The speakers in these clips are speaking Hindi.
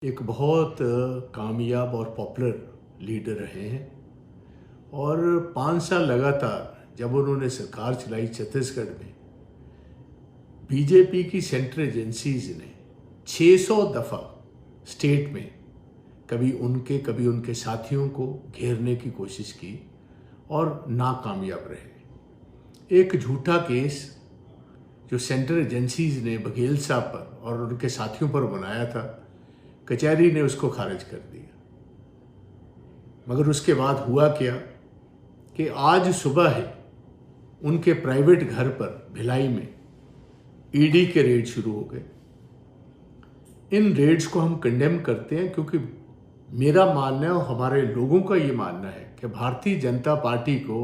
एक बहुत कामयाब और पॉपुलर लीडर रहे हैं और 5 साल लगातार जब उन्होंने सरकार चलाई छत्तीसगढ़ में, बीजेपी की सेंट्रल एजेंसीज ने 600 दफ़ा स्टेट में कभी उनके साथियों को घेरने की कोशिश की और नाकामयाब रहे। एक झूठा केस जो सेंट्रल एजेंसीज ने बघेल साहब पर और उनके साथियों पर बनाया था, कचहरी ने उसको खारिज कर दिया। मगर उसके बाद हुआ क्या कि आज सुबह ही उनके प्राइवेट घर पर भिलाई में ईडी के रेड शुरू हो गए। इन रेड्स को हम कंडेम करते हैं क्योंकि मेरा मानना है और हमारे लोगों का ये मानना है कि भारतीय जनता पार्टी को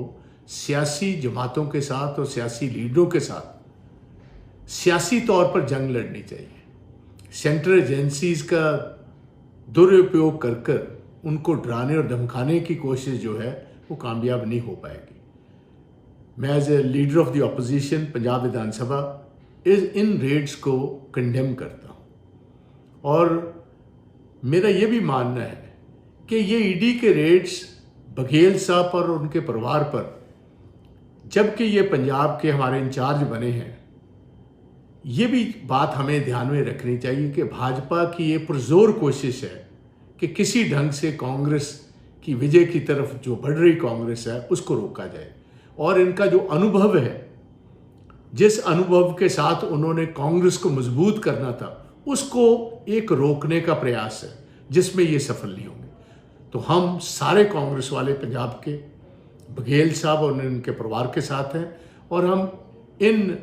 सियासी जमातों के साथ और सियासी लीडरों के साथ सियासी तौर पर जंग लड़नी चाहिए। सेंट्रल एजेंसीज का दुरुपयोग कर उनको डराने और धमकाने की कोशिश जो है वो कामयाब नहीं हो पाएगी। मैं as a leader of the opposition Punjab Vidhan Sabha in Reds को कंडेम करता हूँ और मेरा ये भी मानना है कि ये ईडी के रेड्स बघेल साहब पर और उनके परिवार पर, जबकि ये पंजाब के हमारे इंचार्ज बने हैं, ये भी बात हमें ध्यान में रखनी चाहिए कि भाजपा की ये पुरजोर कोशिश है कि किसी ढंग से कांग्रेस की विजय की तरफ जो बढ़ रही कांग्रेस है उसको रोका जाए। और इनका जो अनुभव है, जिस अनुभव के साथ उन्होंने कांग्रेस को मजबूत करना था, उसको एक रोकने का प्रयास है जिसमें ये सफल नहीं होंगे। तो हम सारे कांग्रेस वाले पंजाब के बघेल साहब और उनके परिवार के साथ हैं और हम इन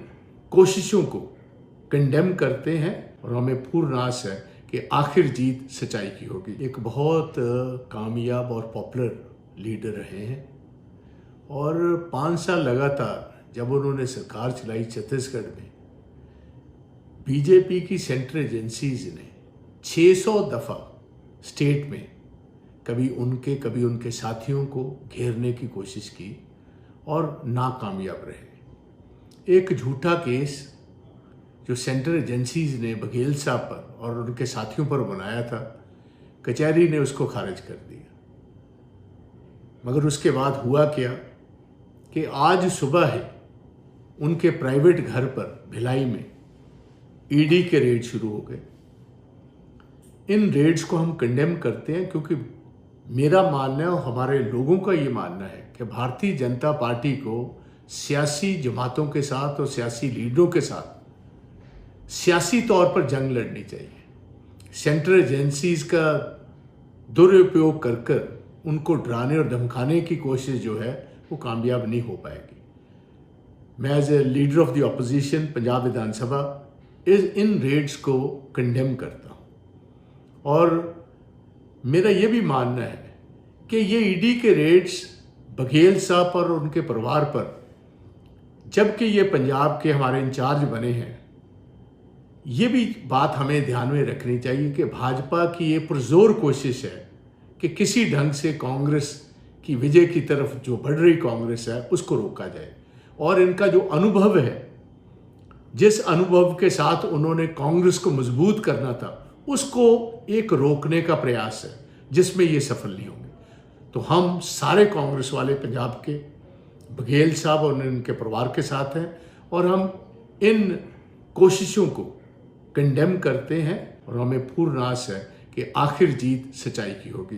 कोशिशों को कंडेम करते हैं और हमें पूर्ण आस है कि आखिर जीत सच्चाई की होगी। एक बहुत कामयाब और पॉपुलर लीडर रहे हैं और 5 साल लगातार जब उन्होंने सरकार चलाई छत्तीसगढ़ में, बीजेपी की सेंट्रल एजेंसीज ने 600 दफ़ा स्टेट में कभी उनके साथियों को घेरने की कोशिश की और नाकामयाब रहे। एक झूठा केस जो सेंट्रल एजेंसीज ने बघेल साहब पर और उनके साथियों पर बनाया था, कचहरी ने उसको खारिज कर दिया। मगर उसके बाद हुआ क्या कि आज सुबह ही उनके प्राइवेट घर पर भिलाई में ईडी के रेड शुरू हो गए। इन रेड्स को हम कंडेम करते हैं क्योंकि मेरा मानना है और हमारे लोगों का ये मानना है कि भारतीय जनता पार्टी को सियासी जमातों के साथ और सियासी लीडरों के साथ सियासी तौर पर जंग लड़नी चाहिए। सेंट्रल एजेंसीज का दुरुपयोग कर उनको डराने और धमकाने की कोशिश जो है वो कामयाब नहीं हो पाएगी। मैं as a leader of the opposition Punjab Vidhan Sabha in Reds को कंडेम करता हूँ और मेरा ये भी मानना है कि ये ईडी के रेड्स बघेल साहब पर और उनके परिवार पर, जबकि ये पंजाब के हमारे इंचार्ज बने हैं, ये भी बात हमें ध्यान में रखनी चाहिए कि भाजपा की ये पुरजोर कोशिश है कि किसी ढंग से कांग्रेस की विजय की तरफ जो बढ़ रही कांग्रेस है उसको रोका जाए। और इनका जो अनुभव है, जिस अनुभव के साथ उन्होंने कांग्रेस को मजबूत करना था, उसको एक रोकने का प्रयास है जिसमें ये सफल नहीं होंगे। तो हम सारे कांग्रेस वाले पंजाब के बघेल साहब और उनके परिवार के साथ हैं और हम इन कोशिशों को कंडेम करते हैं और हमें पूर्ण आस है कि आखिर जीत सच्चाई की होगी।